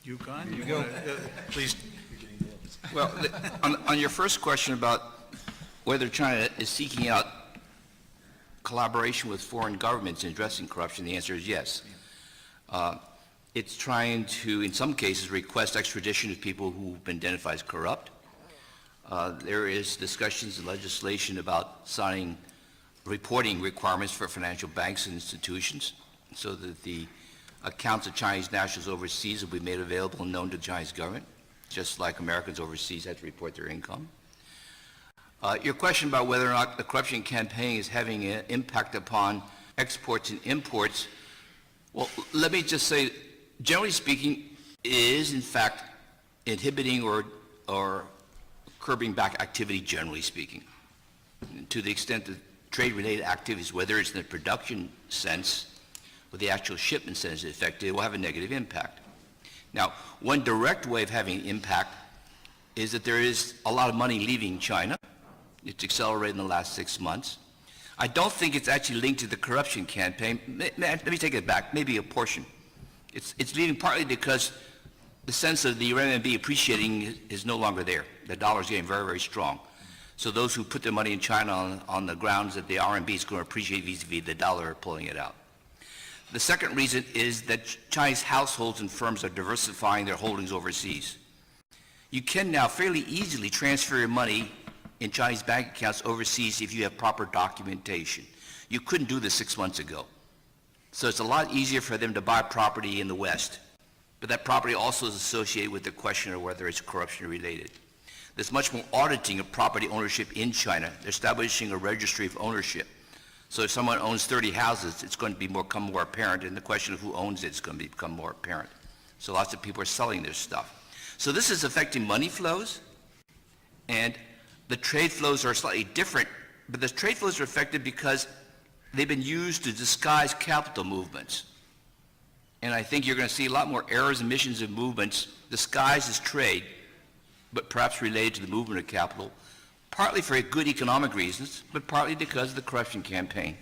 Yukon, you go. Please. Well, on your first question about whether China is seeking out collaboration with foreign governments in addressing corruption, the answer is yes. It's trying to, in some cases, request extradition of people who've been identified as corrupt. There is discussions and legislation about signing reporting requirements for financial banks and institutions so that the accounts of Chinese nationals overseas will be made available and known to the Chinese government, just like Americans overseas have to report their income. Your question about whether or not the corruption campaign is having an impact upon exports and imports, well, let me just say, generally speaking, it is in fact inhibiting or curbing back activity, generally speaking. To the extent that trade-related activities, whether it's in the production sense or the actual shipment sense is affected, it will have a negative impact. Now, one direct way of having an impact is that there is a lot of money leaving China. It's accelerated in the last 6 months. I don't think it's actually linked to the corruption campaign. Let me take it back, maybe a portion. It's leaving partly because the sense of the RMB appreciating is no longer there. The dollar is getting very, very strong. So those who put their money in China on the grounds that the RMB is going to appreciate vis-a-vis the dollar are pulling it out. The second reason is that Chinese households and firms are diversifying their holdings overseas. You can now fairly easily transfer your money in Chinese bank accounts overseas if you have proper documentation. You couldn't do this 6 months ago. So it's a lot easier for them to buy property in the West. But that property also is associated with the question of whether it's corruption related. There's much more auditing of property ownership in China. They're establishing a registry of ownership. So if someone owns 30 houses, it's going to become more apparent, and the question of who owns it is going to become more apparent. So lots of people are selling their stuff. So this is affecting money flows, and the trade flows are slightly different, but the trade flows are affected because they've been used to disguise capital movements. And I think you're going to see a lot more errors, emissions, and movements disguised as trade, but perhaps related to the movement of capital, partly for good economic reasons, but partly because of the corruption campaign.